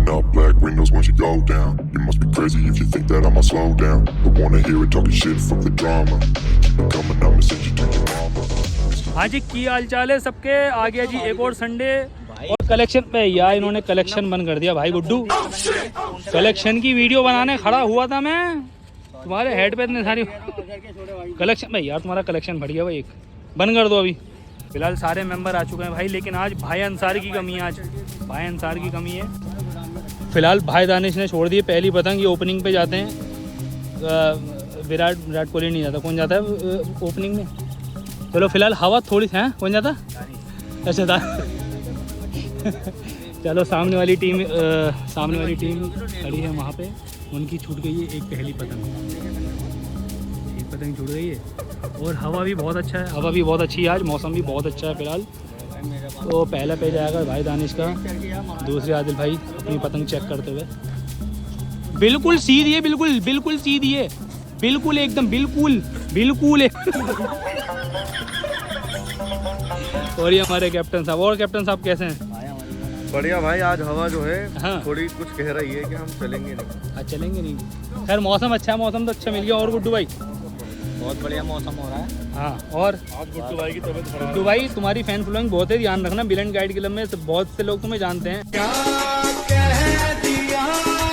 Rolling up black windows once you go down. You must be crazy if you think that I'ma slow down. Don't wanna hear it talking shit, fuck the drama. Keep it coming, I'ma send you to your mama. हाँ जी, की हाल चाल है सबके। आ गया जी एक और Sunday और collection पे। यार इन्होंने कलेक्शन बंद कर दिया भाई गुड्डू। कलेक्शन की वीडियो बनाने खड़ा हुआ था मैं, तुम्हारे हेड पे इतने सारी कलेक्शन भाई। यार तुम्हारा कलेक्शन बढ़िया भाई, एक बंद कर दो अभी। फिलहाल सारे मेंबर आ चुके हैं भाई, लेकिन आज भाई अंसार की कमी है। आज भाई अंसार की कमी है। फिलहाल भाई दानिश ने छोड़ दिए पहली पतंग। ये ओपनिंग पे जाते हैं। विराट कोहली नहीं जाता, कौन जाता है ओपनिंग में? चलो फिलहाल हवा थोड़ी है। कौन जाता? अच्छा चलो सामने वाली टीम खड़ी है वहाँ पे, उनकी छूट गई है एक पहली पतंग। एक पतंग छूट गई है और हवा भी बहुत अच्छा है। हवा भी बहुत अच्छी है आज, मौसम भी बहुत अच्छा है फिलहाल। तो पहला पेज आएगा भाई दानिश का, दूसरे आदिल भाई अपनी पतंग चेक करते हुए। बिल्कुल सीधी है, बिल्कुल सीधी है, बिल्कुल एकदम बिल्कुल और ये हमारे कैप्टन साहब। और कैप्टन साहब कैसे हैं? बढ़िया भाई। आज हवा जो है हाँ। थोड़ी कुछ कह रही है कि हम चलेंगे नहीं। आज चलेंगे नहीं। खैर मौसम अच्छा है, मौसम तो अच्छा मिल गया। और गुड्डू भाई बहुत बढ़िया मौसम हो रहा है। हाँ। और आज गुड्डू भाई की तबीयत खराब। गुड्डू भाई तुम्हारी फैन फॉलोइंग बहुत है, ध्यान रखना। बिलेंड गाइड क्लब में बहुत से लोग तुम्हें जानते हैं,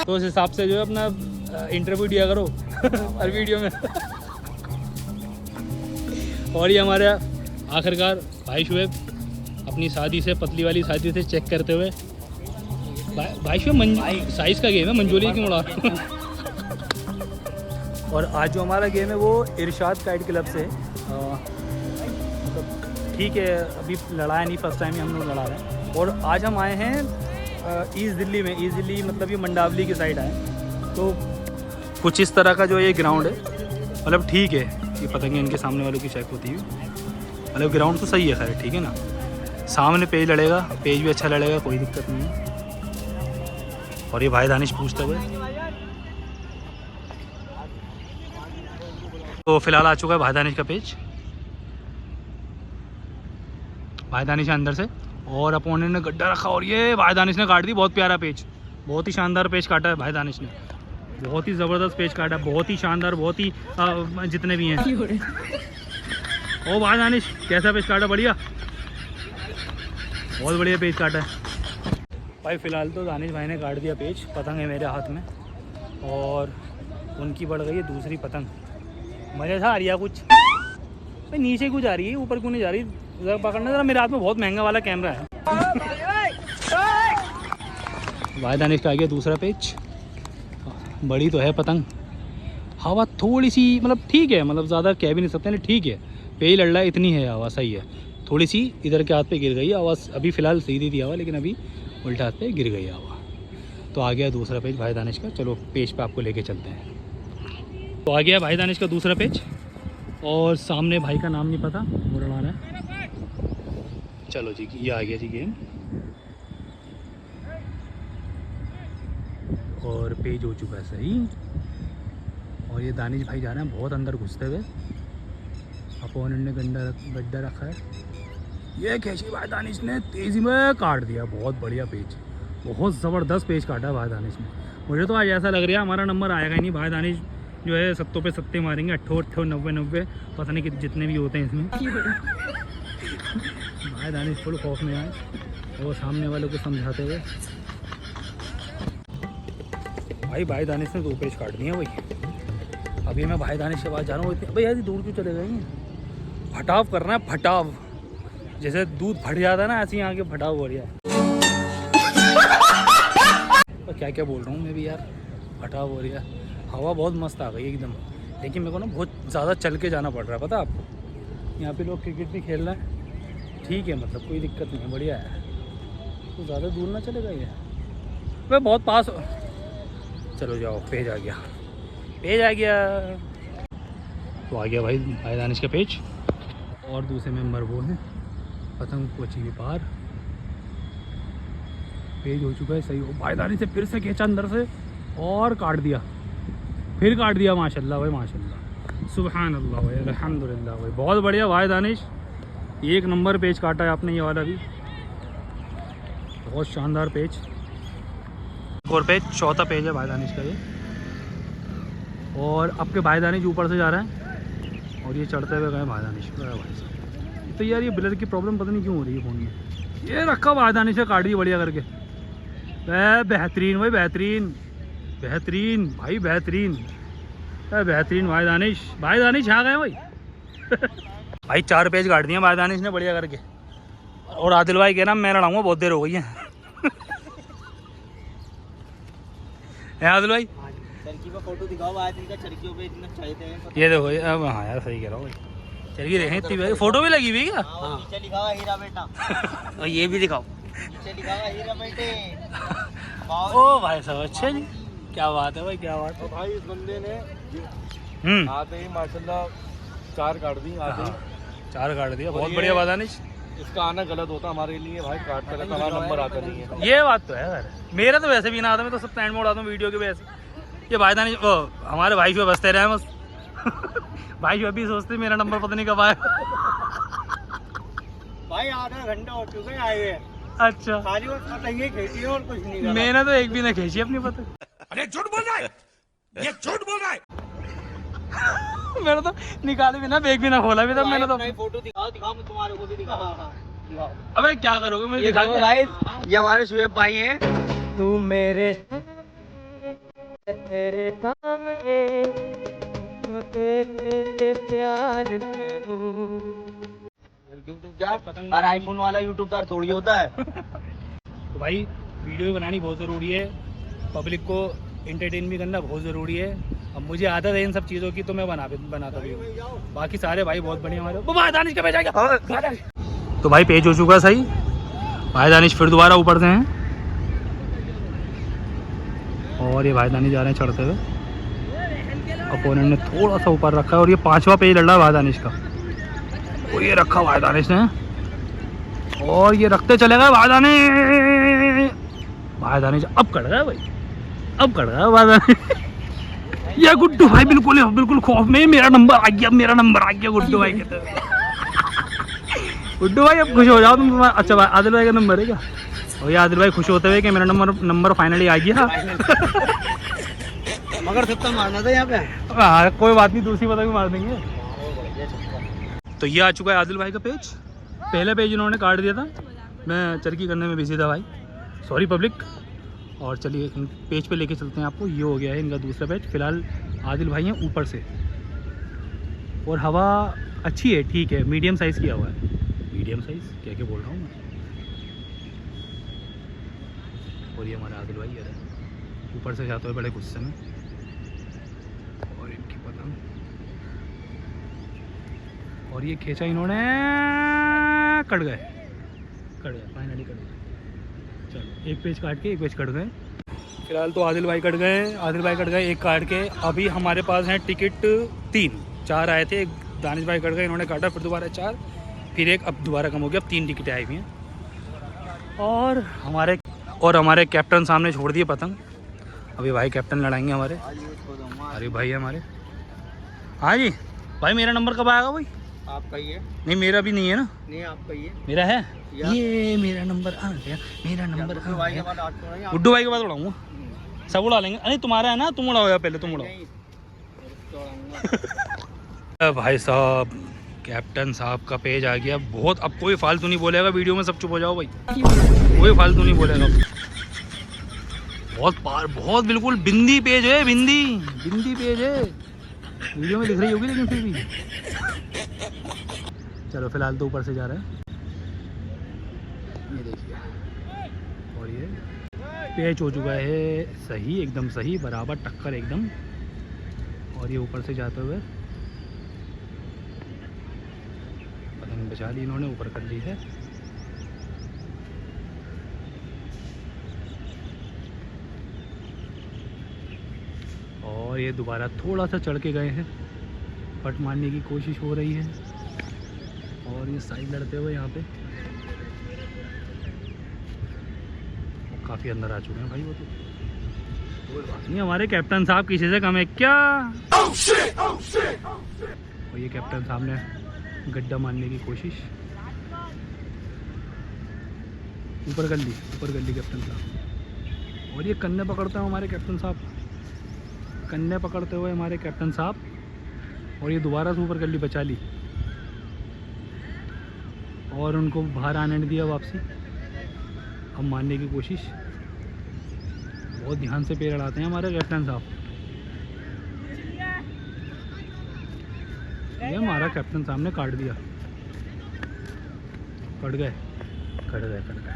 तो उस हिसाब से जो है अपना इंटरव्यू दिया करो हर वीडियो में। और ये हमारे आखिरकार भाई शुएब अपनी शादी से, पतली वाली शादी से चेक करते हुए। भाई शुएब साइज का गेम है, मंजूरी क्यों उड़ा? और आज जो हमारा गेम है वो इरशाद काइट क्लब से। मतलब ठीक है, अभी लड़ाया नहीं, फर्स्ट टाइम ही हम लोग लड़ा रहे हैं। और आज हम आए हैं ईस्ट दिल्ली में। ईस्ट दिल्ली मतलब ये मंडावली की साइड आए। तो कुछ इस तरह का जो ये ग्राउंड है, मतलब ठीक है। ये पतंगे इनके सामने वालों की चेक होती है, मतलब ग्राउंड तो सही है, खैर ठीक है ना। सामने पेज लड़ेगा, पेज भी अच्छा लड़ेगा, कोई दिक्कत नहीं है। और ये भाई दानिश पूछते हुए। तो फिलहाल आ चुका है भाई दानिश का पेज। भाई दानिश है अंदर से और अपोनेंट ने गड्ढा रखा और ये भाई दानिश ने काट दी। बहुत प्यारा पेज, बहुत ही शानदार पेज काटा है भाई दानिश ने। बहुत ही ज़बरदस्त पेज काटा, बहुत ही शानदार, बहुत ही जितने भी हैं। ओ भाई दानिश कैसा पेज काटा? बढ़िया, बहुत बढ़िया पेज काटा है भाई। फ़िलहाल तो दानिश भाई ने काट दिया पेज। पतंग है मेरे हाथ में और उनकी बढ़ गई है दूसरी पतंग। मज़े से आ रही है कुछ भाई, नीचे क्यों जा रही है, ऊपर क्यों नहीं जा रही? ज़रा पकड़ना ज़रा, मेरे हाथ में बहुत महंगा वाला कैमरा है। भाई दानिश का आ गया दूसरा पेज। बड़ी तो है पतंग, हवा थोड़ी सी मतलब ठीक है, मतलब ज़्यादा कह भी नहीं सकते, नहीं ठीक है। पेज लड़ रहा है, इतनी है हवा, सही है। थोड़ी सी इधर के हाथ पे गिर गई है हवा। अभी फ़िलहाल सीधी थी हवा, लेकिन अभी उल्टा हाथ पे गिर गई है हवा। तो आ गया दूसरा पेज भाई दानिश का। चलो पेज पे आपको लेके चलते हैं। तो आ गया भाई दानिश का दूसरा पेज और सामने भाई का नाम नहीं पता, वो लड़ा रहा है। चलो जी, ये आ गया जी गेम और पेज हो चुका है सही। और ये दानिश भाई जा रहे हैं बहुत अंदर घुसते हुए। अपोनेंट ने गड्ढा रखा है। ये खींची भाई दानिश ने, तेज़ी में काट दिया। बहुत बढ़िया पेज, बहुत ज़बरदस्त पेज काटा है भाई दानिश ने। मुझे तो आज ऐसा लग रहा है हमारा नंबर आएगा ही नहीं। भाई दानिश जो है सत्तों पे सत्ते मारेंगे, 88 90 पता नहीं जितने भी होते हैं इसमें। भाई दानिश फुल खौफ में आए और सामने वालों को समझाते हुए। भाई दानिश ने 2 पेज काट दिए भाई। अभी मैं भाई दानिश के पास जा रहा हूँ। भाई ऐसी दूर क्यों चले गए? फटाव करना है, फटाव। जैसे दूध फट जाता है ना, ऐसे ही यहाँ के फटाव हो रहा है। तो क्या क्या बोल रहा हूँ मैं भी यार, फटाव हो रहा है। हवा बहुत मस्त आ गई एकदम, लेकिन मेरे को ना बहुत ज़्यादा चल के जाना पड़ रहा है, पता है आपको। यहाँ पे लोग क्रिकेट भी खेल रहे हैं, ठीक है, मतलब कोई दिक्कत नहीं है, बढ़िया है। तो ज़्यादा दूर ना चलेगा ये, वह बहुत पास हो। चलो जाओ, पेज आ गया, पेज आ गया। तो आ गया भाई दानिश का पेज। और दूसरे मेंबर वो हैं, पतंग पहुँची हुई पार। पेज हो चुका है सही। हो भाई दानिश से फिर से खींचा अंदर से और काट दिया, फिर काट दिया। माशाल्लाह भाई, माशाल्लाह, सुभान अल्लाह भाई, अल्हम्दुलिल्लाह भाई, बहुत बढ़िया भाई दानिश। एक नंबर पेज काटा है आपने ये वाला भी, बहुत शानदार पेज। और पेज, चौथा पेज है भाई दानिश का ये। और अब के भाई दानिश ऊपर से जा रहे हैं और ये चढ़ते हुए गए भाई दानिश भाई साहब। तो यार ये ब्लर की प्रॉब्लम पता नहीं क्यों हो रही है फ़ोन में। ये रखा भाई दानिश से काट दी बढ़िया करके। बेहतरीन भाई, बेहतरीन बेहतरीन भाई, बेहतरीन बेहतरीन भाई दानिश। भाई दानिश आ गए भाई। भाई 4 पेज काट दिए भाई दानिश ने बढ़िया करके। और आदिल भाई कह रहा मैं लड़ाऊंगा, बहुत देर हो गई है। आदिल भाई चरखी पे फोटो दिखाओ आज इनका, चरखियों पे इतना चाहते ये देखो अब। हाँ यार सही कह रहा हूँ भाई, चरखी देखें इतनी भाई। फोटो भी लगी हुई क्या? नीचे लिखा हुआ हीरा बेटा। और ये भी दिखाओ, नीचे लिखा हुआ हीरा बेटे। ओ भाई साहब अच्छा जी, क्या बात है भाई, क्या बात है। तो भाई इस बंदे ने आते ही माशाल्लाह 4 काट दी, आते ही 4 काट दिया, बहुत बढ़िया बात है नहीं। इसका आना गलत होता हमारे लिए भाई, काटते रहता, हमारा नंबर आता नहीं है। ये बात तो है यार, मेरा तो वैसे भी ना आता, मैं तो सब स्टैंड में उड़ाता हूँ वीडियो के वैसे। ये भाई दानिश हमारे भाई पे बसते रहे बस। भाई अभी सोचते मेरा नंबर पता नहीं कब आया। भाई आधा घंटा हो चुका है आए हुए। अच्छा खाली वो पतंगे खींची और कुछ नहीं करा। मैंने तो एक भी ना खींची अपनी पतंग। अरे झूठ बोल रहा है, ये झूठ बोल रहा है। मैंने तो निकाले भी ना, बैग भी ना खोला भी था मैंने तो। नहीं फोटो दिखाओ, दिखाओ मैं तुम्हारे को भी दिखाओ। अबे क्या करोगे मुझे ये दिखा देखो के? गाइस, ये हमारे शुएब भाई हैं। तू मेरे तेरे सामने तेरे प्यार और आईफोन वाला यूट्यूबर थोड़ी होता है। तो भाई वीडियो बनानी बहुत ज़रूरी है, पब्लिक को एंटरटेन भी करना बहुत ज़रूरी है। अब मुझे आदत है इन सब चीज़ों की तो मैं बनाता भी हूँ। बाकी सारे भाई बहुत बढ़िया हमारे। भाई दानिश का पेज आ गया। तो भाई पेज हो चुका है सही। भाई दानिश फिर दोबारा ऊपर से हैं और ये भाई दानिश जा रहे हैं चढ़ते हुए। अपोनेंट ने थोड़ा सा ऊपर रखा है और ये 5वां पेज लड़ रहा है भाई दानिश का। और ये रखा भाई दानिश ने और ये रखते चले गए भाई दानिश। भाई दानिश अब कट गया भाई, अब कट गया भाई दानिश। ये गुड्डू भाई बिल्कुल बिल्कुल खौफ में, मेरा नंबर आ गया, मेरा नंबर आ गया गुड्डू भाई कहते हैं। गुड्डू भाई अब खुश हो जाओ तुम। अच्छा भाई आदिल भाई का नंबर है क्या? और ये आदिल भाई खुश होते हुए कि मेरा नंबर फाइनली आ गया। मगर सत्ता मारना था यहाँ पे। हाँ कोई बात नहीं, दूसरी पता भी मार देंगे। तो ये आ चुका है आदिल भाई का पेज। पहला पेज इन्होंने काट दिया था, मैं चरखी करने में बिजी था भाई, सॉरी पब्लिक। और चलिए इन पेज पे लेके चलते हैं आपको। ये हो गया है इनका दूसरा पेज। फिलहाल आदिल भाई हैं ऊपर से और हवा अच्छी है, ठीक है, मीडियम साइज़ किया हुआ है। मीडियम साइज़ क्या क्या बोल रहा हूँ मैं। और ये हमारे आदिल भाई है ऊपर से जाते हुए बड़े गुस्से में। और इनकी पतंग, और ये खींचा इन्होंने, कट गए फाइनली कट गए। चलो एक पेज काट के एक पेज कट गए। फिलहाल तो आदिल भाई कट गए, एक काट के। अभी हमारे पास हैं टिकट 3, 4 आए थे, एक दानिश भाई कट गए, इन्होंने काटा, फिर दोबारा 4, फिर एक, अब दोबारा कम हो गया, अब 3 टिकटें आई हुई हैं। और हमारे कैप्टन सामने छोड़ दिए पतंग। अभी भाई कैप्टन लड़ाएंगे हमारे। अरे भाई हमारे, हाँ जी भाई मेरा नंबर कब आएगा भाई? आपका ही है? नहीं मेरा भी नहीं है ना। नहीं आपका ही है। मेरा है ये, मेरा नंबर आ गया, मेरा नंबर आ गया। गुड्डू भाई के बाद उड़ाऊंगा, सब उड़ा लेंगे। अरे तुम्हारा है ना, तुम उड़ाओ या पहले तुम उड़ाओ। भाई साहब कैप्टन साहब का पेज आ गया। बहुत, अब कोई फालतू नहीं बोलेगा वीडियो में, सब चुप हो जाओ भाई, कोई फालतू नहीं बोलेगा। बहुत बिल्कुल बिंदी पेज है, बिंदी पेज है, वीडियो में दिख रही होगी लेकिन फिर भी। चलो फिलहाल तो ऊपर से जा रहे हैं, ये देखिए। और ये पेज हो चुका है सही, एकदम सही, बराबर टक्कर एकदम। और ये ऊपर से जाते हुए पतंग बचा ली इन्होंने, ऊपर कर ली है। और ये दोबारा थोड़ा सा चढ़ के गए हैं, पट मारने की कोशिश हो रही है। और ये साइड लड़ते हुए यहाँ पे काफ़ी अंदर आ चुके हैं भाई वो तो। कोई बात नहीं, हमारे कैप्टन साहब किसी से कम है क्या? और ये कैप्टन साहब ने गड्ढा मारने की कोशिश, ऊपर कर ली कैप्टन साहब। और ये कन्ने पकड़ते हैं हमारे कैप्टन साहब, कन्ने पकड़ते हुए हमारे कैप्टन साहब। और ये दोबारा से ऊपर कर ली, बचा ली और उनको बाहर आने नहीं दिया वापसी। अब मारने की कोशिश, बहुत ध्यान से पेड़ अड़ाते हैं हमारे कैप्टन साहब। ये हमारा कैप्टन साहब ने काट दिया, कट गए कट गए कट गए।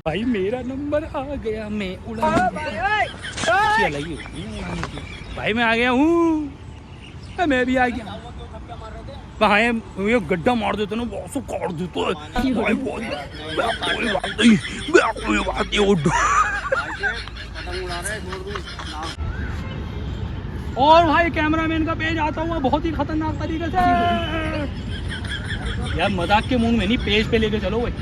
भाई मेरा नंबर आ गया, मैं उड़ाने लगी भाई, मैं आ गया हूँ, मैं भी आ गया। वहाँ ये गड्ढा मार देते ना, बहुत सो काट देते भाई, बहुत कोई बात नहीं उड़। और भाई कैमरामैन का पेज आता हुआ बहुत ही खतरनाक तरीके से। यार मजाक के मूड में नहीं, पेज पे लेके चलो भाई।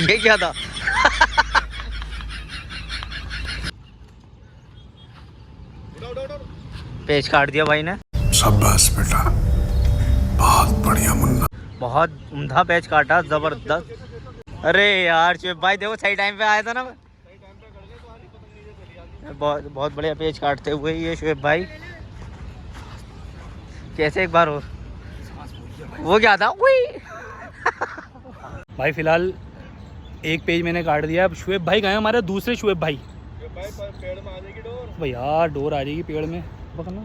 ये क्या था? पेज काट दिया भाई ने। शाबाश बेटा, बहुत बढ़िया मुन्ना। बहुत उम्दा पेज काटा, जबरदस्त। अरे यार शुएब भाई देखो सही टाइम पे आया था ना। बहुत बढ़िया पेज काटते हुए ये शुएब भाई। कैसे एक बार हो, वो क्या था? भाई फिलहाल एक पेज मैंने काट दिया। अब शुएब भाई गए हमारे दूसरे शुएब भाई। पेड़ में आ जाएगी डोर। भाई यार डोर आ जाएगी पेड़ में, पकड़ना।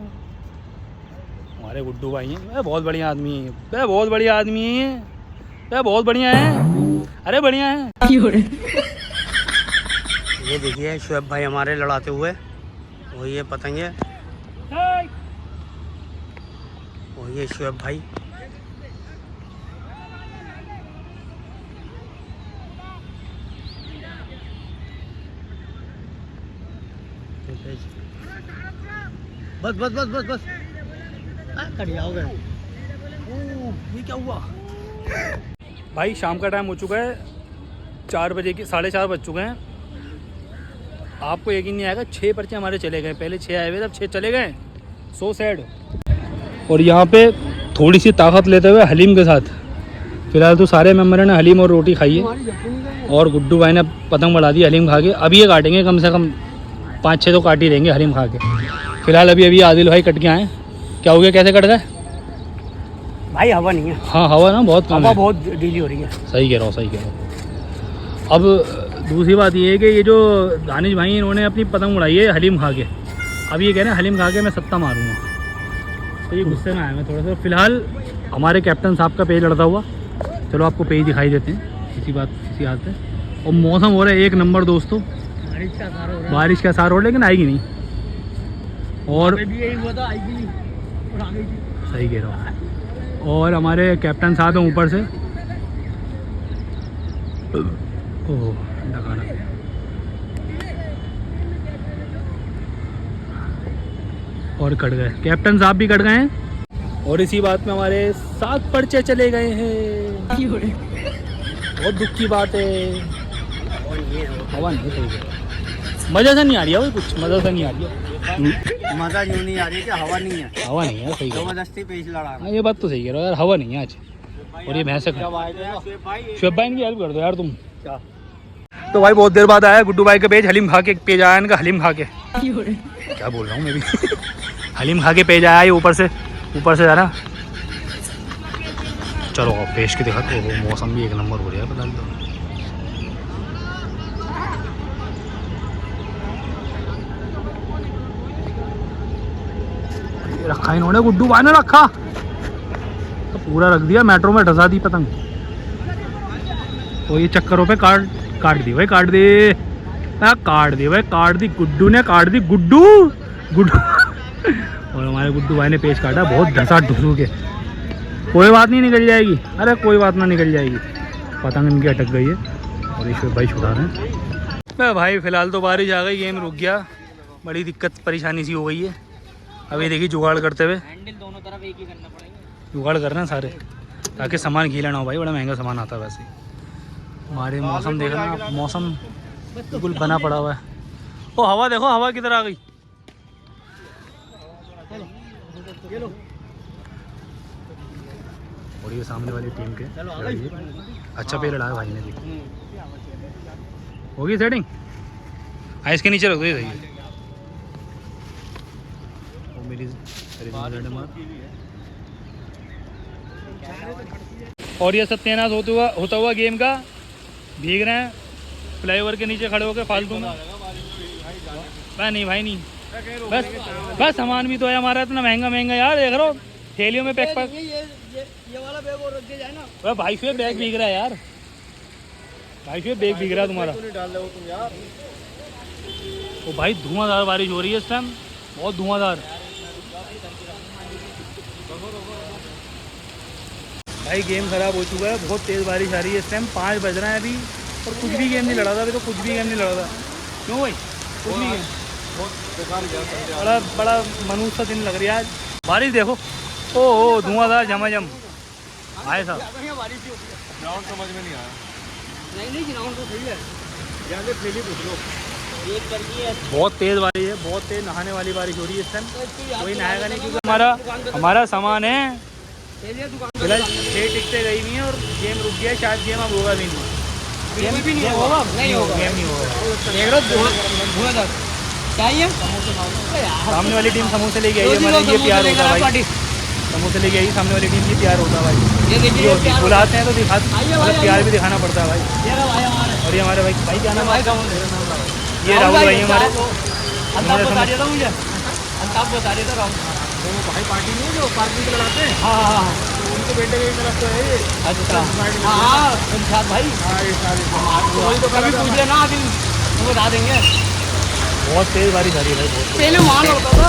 हमारे गुड्डू भाई हैं, बहुत बढ़िया आदमी है, बहुत बढ़िया आदमी है, बहुत बढ़िया है, अरे बढ़िया है। ये देखिए शुएब भाई हमारे लड़ाते हुए, वो ये पतंगे, वो ये शुएब भाई। बस बस बस बस बस कट जाओगे। ये क्या हुआ भाई? शाम का टाइम हो चुका है, 4 बजे की 4:30 बज चुके हैं। आपको यकीन नहीं आएगा 6 पर्चे हमारे चले गए। पहले 6 आए हुए थे, अब 6 चले गए। So sad. और यहाँ पे थोड़ी सी ताकत लेते हुए हलीम के साथ, फिलहाल तो सारे मेम्बरों ने हलीम और रोटी खाई है और गुड्डू भाई ने पतंग बढ़ा दी हलीम खा के। अभी ये काटेंगे, कम से कम 5-6 तो काट ही देंगे हलीम खा के। फिलहाल अभी आदिल भाई कट के आए। क्या हो गया, कैसे कट गए भाई? हवा नहीं है। हाँ हवा ना बहुत कम है, बहुत ढीली हो रही है। सही कह रहा हूँ, सही कह रहा हूँ। अब दूसरी बात ये है कि ये जो दानिश भाई इन्होंने अपनी पतंग उड़ाई है हलीम खा के। अब ये कह रहे हैं हलीम खा के मैं सत्ता मारूंगा, तो ये गुस्से में आया मैं थोड़ा सा। फिलहाल हमारे कैप्टन साहब का पेज लड़ता हुआ, चलो आपको पेज दिखाई देते हैं इसी बात पे। और मौसम हो रहा है 1 नंबर दोस्तों, बारिश का सार हो रहा है लेकिन आएगी नहीं। और यही हुआ था, आएगी नहीं और आ गई थी। सही कह रहा हूँ। और हमारे कैप्टन साहब हैं ऊपर से, ओह लगाना और कट गए, कैप्टन साहब भी कट गए हैं। और इसी बात में हमारे 7 पर्चे चले गए हैं। बहुत दुख की बात है। हवा नहीं सही है, मज़ा से नहीं आ रही है, कुछ मज़ा से नहीं आ रही है। मजा यूं नहीं आ रही कि हवा नहीं है, हवा नहीं है, सही है। जबरदस्ती पेज लड़ा। हाँ ये बात तो सही कह रहे हो यार, हवा नहीं है आज। और ये भैंस शुएब भाई इनकी हेल्प कर दो यार तुम। तो भाई बहुत देर बाद आया गुड्डू भाई का पेज हलीम खा के। पेज आया इनका हलीम खा के, क्या बोल रहा हूँ मैं भी। हलीम खा के पेज आया ये ऊपर से जाना। चलो पेश के देखा तो मौसम भी 1 नंबर हो रहा है। बता दो रखा इन्होंने, गुड्डू भाई ने रखा तो पूरा रख दिया, मेट्रो में ढसा दी पतंग। तो ये चक्करों पे काट दी भाई, काट दी भाई, काट दी गुड्डू ने, काट दी गुड्डू। और हमारे गुड्डू भाई ने पेज काटा बहुत ढसा ढुसू के। कोई बात नहीं, निकल जाएगी, अरे कोई बात ना, निकल जाएगी। पतंग इनकी अटक गई है और ईश्वर भाई छुड़ा रहे हैं। भाई फिलहाल तो बारिश आ गई, गेम रुक गया, बड़ी दिक्कत परेशानी सी हो गई है। अभी देखिए जुगाड़ करते हुए, हैंडल दोनों तरफ एक ही करना पड़ेगा। जुगाड़ कर रहे हैं सारे ताकि सामान गीला ना हो भाई, बड़ा महंगा सामान आता है वैसे। हमारे मौसम देखना आप, मौसम बिल्कुल बना पड़ा हुआ है। ओ हवा देखो, हवा किधर आ गई। और ये सामने वाली टीम के अच्छा पे लड़ा है भाई ने भी। होगी सेटिंग, आइस के नीचे रख दो ये सही है। वो मेरी और ये सत्यानाश होता हुआ गेम का भीग रहे हैं फ्लाईओवर के नीचे खड़े होकर फालतू में। भाई नहीं भाई नहीं, बस सामान भी तो है हमारा इतना महंगा महंगा यार, देख रहे हो थैलियों में पैक पैक। ये वाला बैग और रख दिया जाए ना। भाई से बैग भीग रहा है यार, भाई से बैग भीग रहा है तुम्हारा। ओ भाई धुआंधार बारिश हो रही है इस टाइम, बहुत धुआंधार। भाई गेम खराब हो चुका है, बहुत तेज़ बारिश आ रही है इस टाइम। 5 बज रहे हैं अभी और कुछ भी गेम नहीं लड़ा था अभी, तो कुछ भी गेम नहीं लड़ा था। क्यों भाई, कुछ भी गेम बड़ा मनूस सा दिन लग रही है आज। बारिश देखो, ओ धुआंधार झमाझम भाई साहब। ग्राउंड समझ में नहीं आया। नहीं ग्राउंड तो सही है। जाके फैली पूछ लो। बहुत तेज़ बारिश है, बहुत तेज़ नहाने वाली बारिश हो रही है इस टाइम। कोई नहाएगा नहीं क्योंकि हमारा सामान है फिलहाल 6 टिकटें गई नहीं है और गेम रुक गया। शायद गेम अब होगा भी नहीं, गेम भी नहीं होगा, नहीं होगा, गेम नहीं होगा। देख लो धुआंधार चाहिए। सामने वाली टीम समोसे लेके आई है, हमारे ये प्यार होता है भाई। समोसे लेके आई सामने वाली टीम, ये प्यार होता है भाई। ये देखिए बुलाते हैं तो प्यार भी दिखाना पड़ता है भाई। और ये हमारे भाई क्या नाम है, ये राहुल भाई हमारे। बता दिया था मुझे, अंताब बता दिया था राहुल भाई पार्टी नहीं है जो पार्किंग के लड़ाते हैं। हाँ उनके बेटे के तरफ तो है ये। अच्छा हाँ भाई, वही तो कभी पूछ लेना, अभी बता देंगे। बहुत तेज़ बारिश आ रही है भाई, बहुत पहले वहाँ होता था।